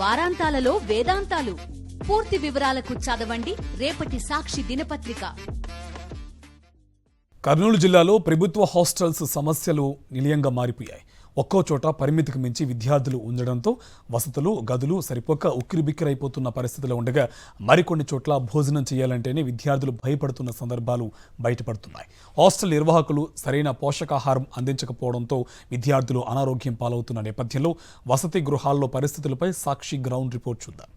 వారాంతాలలో వేదాంతాలు. పూర్తి వివరాలకు చదవండి రేపటి సాక్షి దినపత్రిక. కర్నూలు జిల్లాలో ప్రభుత్వ హాస్టల్స్ సమస్యలు నిలయంగా మారిపోయాయి. ఒక్కో చోట పరిమితికి మించి విద్యార్థులు ఉండడంతో వసతులు గదులు సరిపోక ఉక్కిరిబిక్కిరైపోతున్న పరిస్థితిలో ఉండగా మరికొన్ని చోట్ల భోజనం చేయాలంటేనే విద్యార్థులు భయపడుతున్న సందర్భాలు బయటపడుతున్నాయి. హాస్టల్ నిర్వాహకులు సరైన పోషకాహారం అందించకపోవడంతో విద్యార్థులు అనారోగ్యం పాలవుతున్న నేపథ్యంలో వసతి గృహాల్లో పరిస్థితులపై సాక్షి గ్రౌండ్ రిపోర్ట్ చూద్దాం.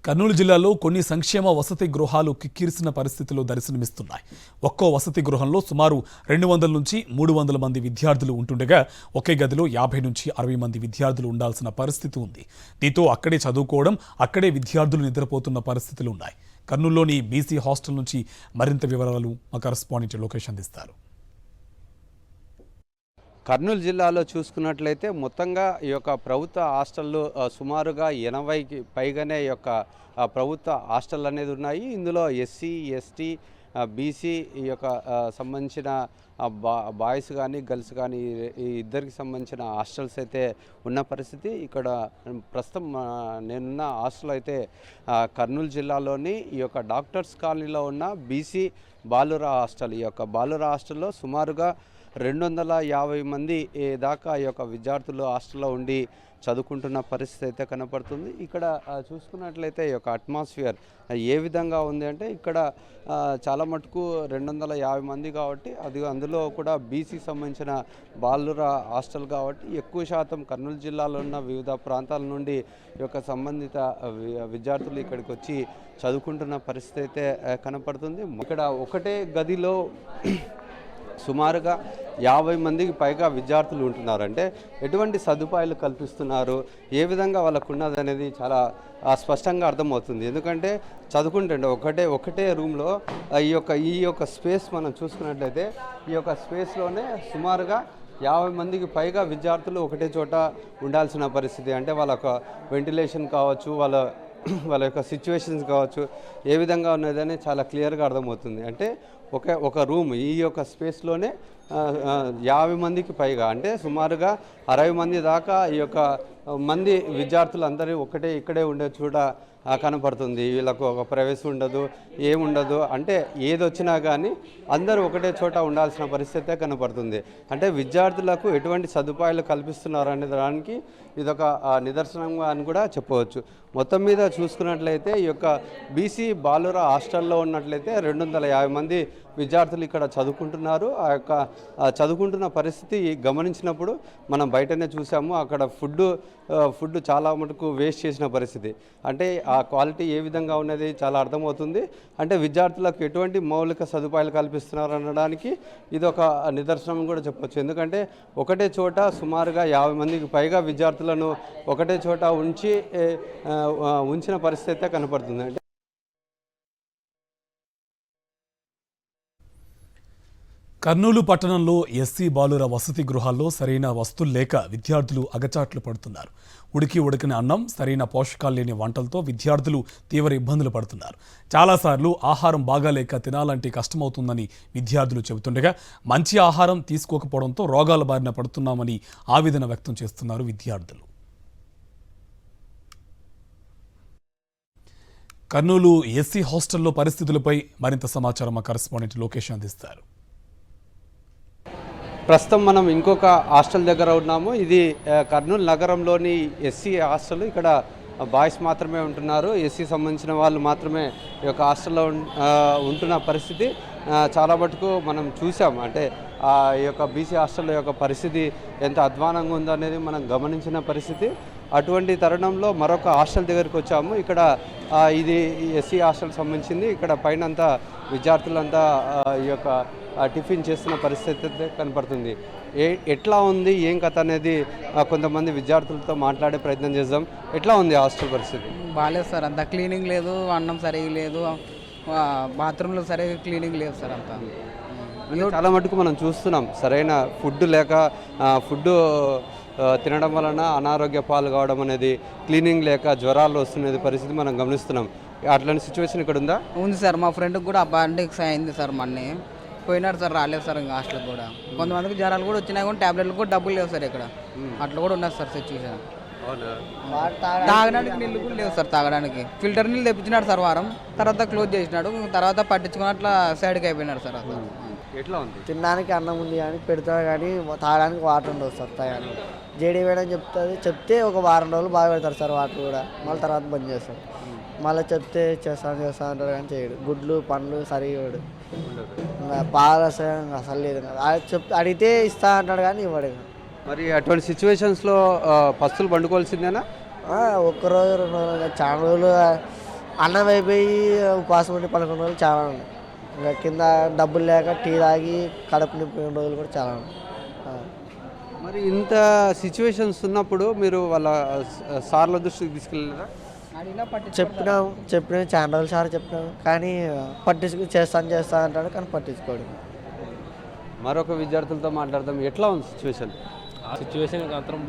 కర్నూలు జిల్లాలో కొన్ని సంక్షేమ వసతి గృహాలు కిక్కిరిసిన పరిస్థితిలో దర్శనమిస్తున్నాయి. ఒక్కో వసతి గృహంలో సుమారు 200 నుంచి 300 మంది విద్యార్థులు ఉంటుండగా ఒకే గదిలో 50 నుంచి 60 మంది విద్యార్థులు ఉండాల్సిన పరిస్థితి ఉంది. దీంతో అక్కడే చదువుకోవడం, అక్కడే విద్యార్థులు నిద్రపోతున్న పరిస్థితులు ఉన్నాయి. కర్నూలులోని బీసీ హాస్టల్ నుంచి మరింత వివరాలు మా కరెస్పాండెంట్ లోకేష్ అందిస్తారు. కర్నూలు జిల్లాలో చూసుకున్నట్లయితే మొత్తంగా ఈ యొక్క ప్రభుత్వ హాస్టళ్ళు సుమారుగా 80కి పైగానే ఈ యొక్క ప్రభుత్వ హాస్టల్ అనేది ఉన్నాయి. ఇందులో ఎస్సీ ఎస్టీ బీసీ ఈ యొక్క సంబంధించిన బాయ్స్ కానీ గర్ల్స్ కానీ ఈ ఇద్దరికి సంబంధించిన హాస్టల్స్ అయితే ఉన్న పరిస్థితి. ఇక్కడ ప్రస్తుతం నేనున్న హాస్టల్ అయితే కర్నూలు జిల్లాలోని ఈ యొక్క డాక్టర్స్ కాలనీలో ఉన్న బీసీ బాలుర హాస్టల్. ఈ యొక్క బాలుర హాస్టల్లో సుమారుగా 250 మంది దాకా ఈ యొక్క విద్యార్థులు హాస్టల్లో ఉండి చదువుకుంటున్న పరిస్థితి అయితే కనపడుతుంది. ఇక్కడ చూసుకున్నట్లయితే ఈ యొక్క అట్మాస్ఫియర్ ఏ విధంగా ఉంది అంటే ఇక్కడ చాలా మటుకు 250 మంది కాబట్టి అందులో కూడా బీసీ సంబంధించిన బాలుర హాస్టల్ కాబట్టి ఎక్కువ శాతం కర్నూలు జిల్లాలో ఉన్న వివిధ ప్రాంతాల నుండి ఈ యొక్క సంబంధిత విద్యార్థులు ఇక్కడికి వచ్చి చదువుకుంటున్న పరిస్థితి అయితే కనపడుతుంది. ఇక్కడ ఒకటే గదిలో సుమారుగా 50 మందికి పైగా విద్యార్థులు ఉంటున్నారు. అంటే ఎటువంటి సదుపాయాలు కల్పిస్తున్నారు, ఏ విధంగా వాళ్ళకు ఉన్నది అనేది చాలా స్పష్టంగా అర్థమవుతుంది. ఎందుకంటే చదువుకుంటే ఒకటే రూమ్లో ఈ యొక్క స్పేస్ మనం చూసుకున్నట్లయితే ఈ యొక్క స్పేస్లోనే సుమారుగా 50 మందికి పైగా విద్యార్థులు ఒకటే చోట ఉండాల్సిన పరిస్థితి. అంటే వాళ్ళ వెంటిలేషన్ కావచ్చు, వాళ్ళ యొక్క సిచ్యువేషన్స్ కావచ్చు, ఏ విధంగా ఉన్నదని చాలా క్లియర్గా అర్థమవుతుంది. అంటే ఒక రూమ్ ఈ యొక్క స్పేస్లోనే 50 మందికి పైగా అంటే సుమారుగా 60 మంది దాకా ఈ యొక్క మంది విద్యార్థులు అందరూ ఇక్కడే ఉండే చోట కనపడుతుంది. వీళ్ళకు ఒక ప్రైవసీ ఉండదు, ఏముండదు. అంటే ఏది వచ్చినా కానీ అందరూ ఒకటే చోట ఉండాల్సిన పరిస్థితే కనపడుతుంది. అంటే విద్యార్థులకు ఎటువంటి సదుపాయాలు కల్పిస్తున్నారు అనే దానికి ఇదొక నిదర్శనంగా అని కూడా చెప్పవచ్చు. మొత్తం మీద చూసుకున్నట్లయితే ఈ యొక్క బీసీ బాలుర హాస్టల్లో ఉన్నట్లయితే 250 మంది విద్యార్థులు ఇక్కడ చదువుకుంటున్నారు. ఆ యొక్క చదువుకుంటున్న పరిస్థితి గమనించినప్పుడు మనం బయటనే చూసాము. అక్కడ ఫుడ్ చాలా మటుకు వేస్ట్ చేసిన పరిస్థితి. అంటే ఆ క్వాలిటీ ఏ విధంగా ఉన్నది చాలా అర్థమవుతుంది. అంటే విద్యార్థులకు ఎటువంటి మౌలిక సదుపాయాలు కల్పిస్తున్నారు అనడానికి ఇదొక నిదర్శనం కూడా చెప్పవచ్చు. ఎందుకంటే ఒకటే చోట సుమారుగా 50 మందికి పైగా విద్యార్థులను ఒకటే చోట ఉంచిన పరిస్థితి అయితే కనపడుతుంది. అంటే కర్నూలు పట్టణంలో ఎస్సీ బాలుర వసతి గృహాల్లో సరైన వస్తువులు లేక విద్యార్థులు అగచాట్లు పడుతున్నారు. ఉడికిన అన్నం, సరైన పోషకాలు లేని వంటలతో విద్యార్థులు తీవ్ర ఇబ్బందులు పడుతున్నారు. చాలాసార్లు ఆహారం బాగాలేక తినాలంటే కష్టమవుతుందని విద్యార్థులు చెబుతుండగా మంచి ఆహారం తీసుకోకపోవడంతో రోగాల బారిన పడుతున్నామని ఆవేదన వ్యక్తం చేస్తున్నారు విద్యార్థులు. కర్నూలు ఎస్సీ హాస్టల్లో పరిస్థితులపై మరింత సమాచారం మా కరెస్పాండెంట్ లోకేష్ అందిస్తారు. ప్రస్తుతం మనం ఇంకొక హాస్టల్ దగ్గర ఉన్నాము. ఇది కర్నూలు నగరంలోని ఎస్సీ హాస్టల్. ఇక్కడ బాయ్స్ మాత్రమే ఉంటున్నారు. ఎస్సీ సంబంధించిన వాళ్ళు మాత్రమే ఈ యొక్క హాస్టల్లో ఉంటున్న పరిస్థితి చాలా మటుకు మనం చూసాము. అంటే ఈ యొక్క బీసీ హాస్టల్ యొక్క పరిస్థితి ఎంత అధ్వానంగా ఉందో అనేది మనం గమనించిన పరిస్థితి. అటువంటి తరుణంలో మరొక హాస్టల్ దగ్గరికి వచ్చాము. ఇక్కడ ఇది ఎస్సీ హాస్టల్ సంబంధించింది. ఇక్కడ పైన అంతా విద్యార్థులంతా ఈ యొక్క టిఫిన్ చేస్తున్న పరిస్థితి కనపడుతుంది. ఎట్లా ఉంది ఏం కథ అనేది కొంతమంది విద్యార్థులతో మాట్లాడే ప్రయత్నం చేద్దాం. ఎట్లా ఉంది హాస్టల్ పరిస్థితి? బాగాలేదు సార్, అంత క్లీనింగ్ లేదు, అన్నం సరిగా లేదు, బాత్రూంలో సరిగా క్లీనింగ్ లేదు సార్. అంతా చాలా మటుకు మనం చూస్తున్నాం సరైన ఫుడ్ లేక ఫుడ్ తినడం వలన అనారోగ్య పాలు కావడం అనేది, క్లీనింగ్ లేక జ్వరాలు వస్తున్నది పరిస్థితి మనం గమనిస్తున్నాం. అట్లాంటి సిచ్యువేషన్ ఇక్కడ ఉందా? ఉంది సార్, మా ఫ్రెండ్కి కూడా అపాండిక్స్ అయింది సార్. మొన్న పోయినారు సార్, రాలేదు సార్ ఇంకా హాస్టల్ కూడా. కొంతమందికి జ్వరాలు కూడా వచ్చినాయి కానీ ట్యాబ్లెట్లు కూడా డబ్బులు లేవు సార్ ఇక్కడ. అట్లా కూడా ఉన్నది సార్ సిచ్యువేషన్. తాగడానికి నీళ్ళు కూడా లేవు సార్. తాగడానికి ఫిల్టర్ నీళ్ళు తెప్పించినాడు సార్ వారం, తర్వాత క్లోజ్ చేసినాడు, తర్వాత పట్టించుకుని అట్లా సైడ్కి అయిపోయినాడు సార్. అసలు ఎట్లా ఉంది? తినడానికి అన్నం ఉంది కానీ పెడతారు కానీ తాగడానికి వాటర్ ఉండవు సార్. తాగడానికి జేడీ వేయడం చెప్తే ఒక వారం రోజులు బాగా పెడతారు సార్ వాటర్ కూడా, మళ్ళీ తర్వాత బంద్ చేస్తారు. మళ్ళీ చెప్తే చేస్తాను అంటారు కానీ చేయడు. గుడ్లు పండ్లు సరిగా ఇవ్వడు, పాలు అసలు లేదు. అడిగితే ఇస్తా అంటాడు కానీ ఇవ్వడు. మరి అటువంటి సిచ్యువేషన్స్లో పస్తులు పండుకోవాల్సిందేనా? ఒక్కరోజు 2 రోజులు, చాలా రోజులు అన్నం అయిపోయి ఉపవాసం ఉండి పడుకున్న రోజులు చాలా ఉన్నాయి. ఇంకా కింద డబ్బులు లేక టీ తాగి కడుపు నింపిన రోజులు కూడా చాలా ఉన్నాయి. మరి ఇంత సిచ్యువేషన్స్ ఉన్నప్పుడు మీరు వాళ్ళ సార్ల దృష్టికి తీసుకెళ్ళారా? చెప్పినాం చాలా రోజులు సార్ చెప్పినాం కానీ చేస్తా అంటాడు కానీ పట్టించుకోడు. మరొక విద్యార్థులతో మాట్లాడదాం. ఎట్లా ఉంది సిచ్యువేషన్? ఆ సిచ్యువేషన్ మాత్రం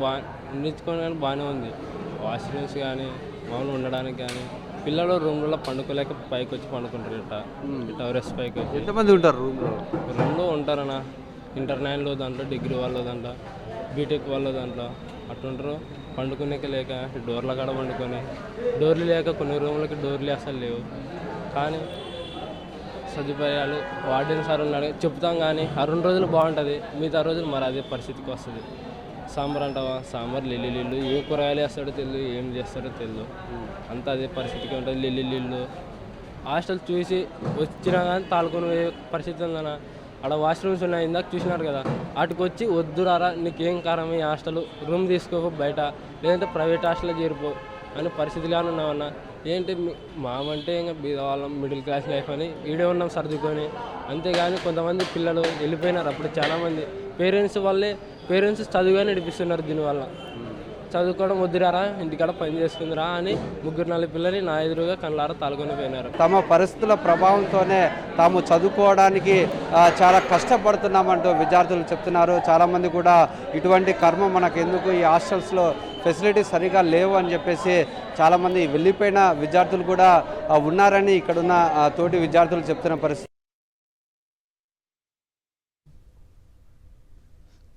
ఉండించుకొని కానీ బాగానే ఉంది. వాష్రూమ్స్ కానీ మామూలు ఉండడానికి కానీ, పిల్లలు రూమ్లలో పండుకోలేక పైకి వచ్చి పండుకుంటారు. టవరెస్ పైకి వచ్చి. ఎంతమంది ఉంటారు రూమ్లో? 2 ఉంటారన్నా. ఇంటర్ 9లో దాంట్లో, డిగ్రీ వాళ్ళ దాంట్లో, బీటెక్ వాళ్ళ దాంట్లో అట్లుంటారు. పండుకునేక లేక డోర్ల కాడ పండుకొని, డోర్లు లేక కొన్ని రూమ్లకి డోర్లు అసలు లేవు. కానీ సదుపాయాలు వార్డెన్ సార్ ఉన్నాడు చెప్తాం కానీ ఆ 2 రోజులు బాగుంటుంది, మిగతా రోజులు మరి అదే పరిస్థితికి వస్తుంది. సాంబార్ అంటావా, సాంబార్ లిల్లు, ఏ కూరగాయలు వేస్తాడో తెలియదు, ఏం చేస్తాడో తెలియదు, అంతా అదే పరిస్థితికి ఉంటుంది. లిల్లు హాస్టల్ చూసి వచ్చినా కానీ తాలుకొని పరిస్థితి ఉందన్న. అక్కడ వాష్రూమ్స్ ఉన్నాయి, ఇందాక చూసినారు కదా, వాటికి వచ్చి వద్దురారా నీకేం కారం ఈ హాస్టల్, రూమ్ తీసుకోపో బయట, లేదంటే ప్రైవేట్ హాస్టల్లో చేరిపో అని పరిస్థితిగానే ఉన్నామన్నా. ఏంటి మామంటే ఇంకా బీదవాళ్ళం, మిడిల్ క్లాస్ లైఫ్ అని ఈడే ఉన్నాం సర్దుకొని. అంతేగాని కొంతమంది పిల్లలు వెళ్ళిపోయినారు. అప్పుడు చాలామంది పేరెంట్స్ చదువుగా నడిపిస్తున్నారు. దీనివల్ల చదువుకోవడం వద్దురారా, ఇంటికాడ పని చేసుకుందిరా అని 3-4 పిల్లలు నా ఎదురుగా కళ్ళారా తాలుకొని పోయినారు. తమ పరిస్థితుల ప్రభావంతోనే తాము చదువుకోవడానికి చాలా కష్టపడుతున్నామంటూ విద్యార్థులు చెప్తున్నారు. చాలామంది కూడా ఇటువంటి కర్మ మనకు ఎందుకు, ఈ హాస్టల్స్లో ఫెసిలిటీస్ సరిగా లేవు అని చెప్పేసి చాలామంది వెళ్ళిపోయిన విద్యార్థులు కూడా ఉన్నారని ఇక్కడున్న తోటి విద్యార్థులు చెప్తున్న పరిస్థితి.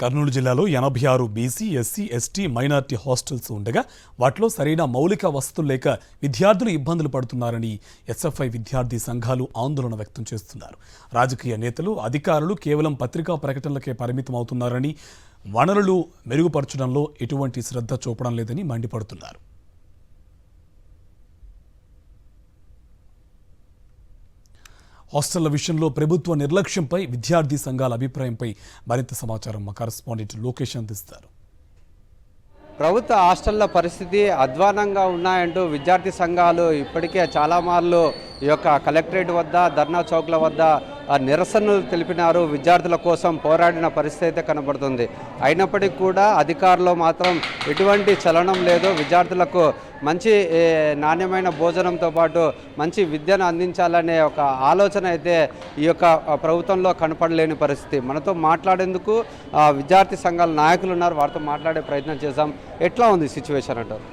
కర్నూలు జిల్లాలో 86 BC, SC, ST, minority hostels ఉండగా వాటిలో సరైన మౌలిక వసతులు లేక విద్యార్థులు ఇబ్బందులు పడుతున్నారని ఎస్ఎఫ్ఐ విద్యార్థి సంఘాలు ఆందోళన వ్యక్తం చేస్తున్నారు. రాజకీయ నేతలు, అధికారులు కేవలం పత్రికా ప్రకటనలకే పరిమితం అవుతున్నారని, వనరులు మెరుగుపరచడంలో ఎటువంటి శ్రద్ధ చూపడం లేదని మండిపడుతున్నారు. హాస్టళ్ల విషయంలో ప్రభుత్వ నిర్లక్ష్యంపై విద్యార్థి సంఘాల అభిప్రాయంపై మరింత సమాచారం మా కరెస్పాండెంట్ లోకేష్ అందిస్తారు. ప్రభుత్వ హాస్టళ్ల పరిస్థితి అధ్వానంగా ఉన్నాయంటూ విద్యార్థి సంఘాలు ఇప్పటికే చాలా మార్లు ఈ యొక్క కలెక్టరేట్ వద్ద, ధర్నా చౌక్ల వద్ద నిరసనలు తెలిపినారు. విద్యార్థుల కోసం పోరాడిన పరిస్థితి అయితే కనబడుతుంది. అయినప్పటికీ కూడా అధికారులు మాత్రం ఎటువంటి చలనం లేదు. విద్యార్థులకు మంచి నాణ్యమైన భోజనంతో పాటు మంచి విద్యను అందించాలనే ఒక ఆలోచన అయితే ఈ యొక్క ప్రభుత్వంలో కనపడలేని పరిస్థితి. మనతో మాట్లాడేందుకు విద్యార్థి సంఘాల నాయకులు ఉన్నారు, వారితో మాట్లాడే ప్రయత్నం చేశాం. ఎట్లా ఉంది సిచ్యువేషన్ అంటారు?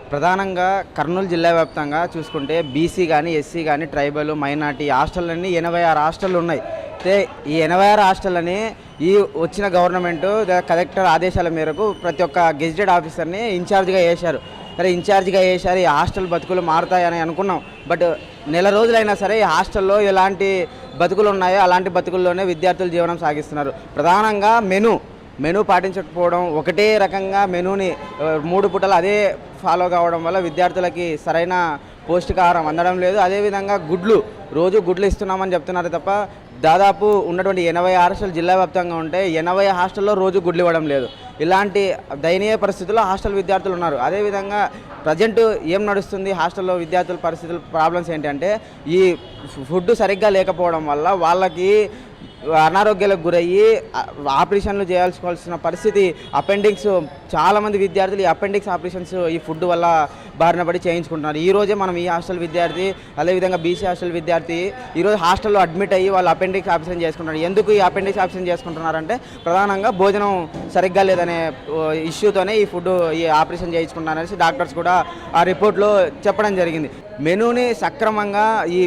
ప్రధానంగా కర్నూలు జిల్లా వ్యాప్తంగా చూసుకుంటే బీసీ కానీ, ఎస్సీ కానీ, ట్రైబల్, మైనార్టీ హాస్టళ్ళన్నీ 86 హాస్టళ్ళు ఉన్నాయి. అయితే ఈ 86 హాస్టళ్ళని ఈ వచ్చిన గవర్నమెంట్ కలెక్టర్ ఆదేశాల మేరకు ప్రతి ఒక్క గెజిటెడ్ ఆఫీసర్ని ఇన్ఛార్జ్గా వేశారు. సరే ఇన్ఛార్జ్గా వేశారు, ఈ హాస్టల్ బతుకులు మారుతాయని అనుకున్నాం. బట్ నెల రోజులైనా సరే ఈ హాస్టల్లో ఎలాంటి బతుకులు ఉన్నాయో అలాంటి బతుకుల్లోనే విద్యార్థులు జీవనం సాగిస్తున్నారు. ప్రధానంగా మెనూ పాటించకపోవడం, ఒకటే రకంగా మెనూని 3 పూటలు అదే ఫాలో కావడం వల్ల విద్యార్థులకి సరైన పౌష్టికాహారం అందడం లేదు. అదేవిధంగా రోజు గుడ్లు ఇస్తున్నామని చెప్తున్నారు తప్ప దాదాపు ఉన్నటువంటి 80 హాస్టల్ జిల్లా వ్యాప్తంగా ఉంటే 80 హాస్టల్లో రోజు గుడ్లు ఇవ్వడం లేదు. ఇలాంటి దయనీయ పరిస్థితుల్లో హాస్టల్ విద్యార్థులు ఉన్నారు. అదేవిధంగా ప్రజెంట్ ఏం నడుస్తుంది హాస్టల్లో విద్యార్థుల పరిస్థితులు, ప్రాబ్లమ్స్ ఏంటంటే ఈ ఫుడ్ సరిగ్గా లేకపోవడం వల్ల వాళ్ళకి అనారోగ్యాలకు గురయ్యి ఆపరేషన్లు చేయాల్సిన పరిస్థితి. అపెండిక్స్ చాలామంది విద్యార్థులు ఈ అపెండిక్స్ ఆపరేషన్స్ ఈ ఫుడ్ వల్ల బారిన పడి చేయించుకుంటున్నారు. ఈరోజే మనం ఈ హాస్టల్ విద్యార్థి, అదేవిధంగా బీసీ హాస్టల్ విద్యార్థి ఈరోజు హాస్టల్లో అడ్మిట్ అయ్యి వాళ్ళు అపెండిక్స్ ఆపరేషన్ చేసుకుంటున్నారు. ఎందుకు ఈ అపెండిక్స్ ఆపరేషన్ చేసుకుంటున్నారంటే ప్రధానంగా భోజనం సరిగ్గా లేదనే ఇష్యూతోనే ఈ ఆపరేషన్ చేయించుకుంటున్నారనేసి డాక్టర్స్ కూడా ఆ రిపోర్ట్లో చెప్పడం జరిగింది. మెనూని సక్రమంగా ఈ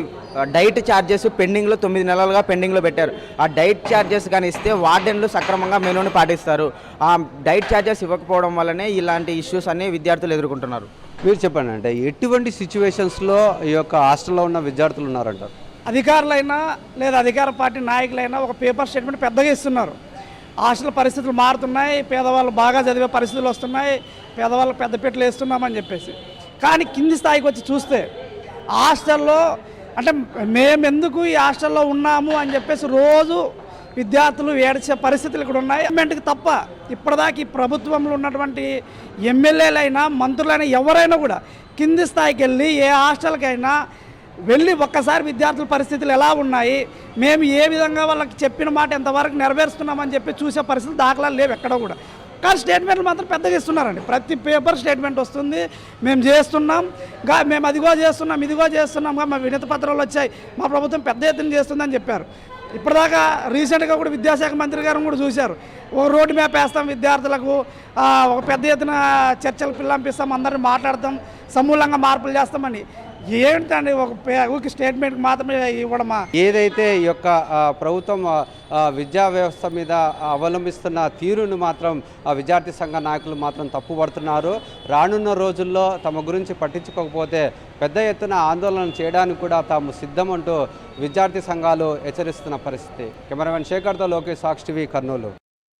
డైట్ ఛార్జెస్ పెండింగ్లో 9 నెలలుగా పెండింగ్లో పెట్టారు. ఆ డైట్ ఛార్జెస్ కానీ ఇస్తే వార్డెన్లు సక్రమంగా మెనూని పాటిస్తారు. ఆ డైట్ ఛార్జెస్ ఇవ్వకపోవడం వల్లనే ఇలాంటి ఇష్యూస్ అన్ని విద్యార్థులు ఎదుర్కొంటున్నారు. మీరు చెప్పండి, అంటే ఎటువంటి సిచ్యువేషన్స్లో ఈ యొక్క హాస్టల్లో ఉన్న విద్యార్థులు ఉన్నారంటారు? అధికారులైనా లేదా అధికార పార్టీ నాయకులైనా ఒక పేపర్ స్టేట్మెంట్ పెద్దగా ఇస్తున్నారు. హాస్టల్ పరిస్థితులు మారుతున్నాయి, పేదవాళ్ళు బాగా చదివే పరిస్థితులు వస్తున్నాయి, పేదవాళ్ళకి పెద్దపీటలు వేస్తున్నామని చెప్పేసి. కానీ కింది స్థాయికి వచ్చి చూస్తే హాస్టల్లో అంటే మేమెందుకు ఈ హాస్టల్లో ఉన్నాము అని చెప్పేసి రోజు విద్యార్థులు ఏడ్చే పరిస్థితులు ఇక్కడ ఉన్నాయి. గవర్నమెంట్కి తప్ప ఇప్పటిదాకా ఈ ప్రభుత్వంలో ఉన్నటువంటి ఎమ్మెల్యేలైనా మంత్రులైనా ఎవరైనా కూడా కింది స్థాయికి వెళ్ళి ఏ హాస్టల్కైనా వెళ్ళి ఒక్కసారి విద్యార్థుల పరిస్థితులు ఎలా ఉన్నాయి, మేము ఏ విధంగా వాళ్ళకి చెప్పిన మాట ఎంతవరకు నెరవేరుస్తున్నామని చెప్పి చూసే పరిస్థితులు దాఖలాలు లేవు ఎక్కడ కూడా. కానీ స్టేట్మెంట్లు మాత్రం పెద్దగా ఇస్తున్నారండి. ప్రతి పేపర్ స్టేట్మెంట్ వస్తుంది, మేము చేస్తున్నాం, మేము అదిగో చేస్తున్నాం ఇదిగో చేస్తున్నాం, మా వినతి పత్రాలు వచ్చాయి, మా ప్రభుత్వం పెద్ద ఎత్తున చేస్తుందని చెప్పారు. ఇప్పటిదాకా రీసెంట్గా కూడా విద్యాశాఖ మంత్రి గారు కూడా చూశారు, ఒక రోడ్డు మ్యాప్ వేస్తాం విద్యార్థులకు, ఒక పెద్ద ఎత్తున చర్చలు పిల్లంపిస్తాం, అందరిని మాట్లాడతాం, సమూలంగా మార్పులు చేస్తామని. ఏంటండి ఒక స్టేట్మెంట్ మాత్రమే ఇవ్వడమా? ఏదైతే ఈ యొక్క ప్రభుత్వం విద్యా వ్యవస్థ మీద అవలంబిస్తున్న తీరును మాత్రం విద్యార్థి సంఘ నాయకులు మాత్రం తప్పుపడుతున్నారు. రానున్న రోజుల్లో తమ గురించి పట్టించుకోకపోతే పెద్ద ఎత్తున ఆందోళన చేయడానికి కూడా తాము సిద్ధమంటూ విద్యార్థి సంఘాలు హెచ్చరిస్తున్న పరిస్థితి. కెమెరామెన్ శేఖర్తో లోకేష్, సాక్షి టీవీ, కర్నూలు.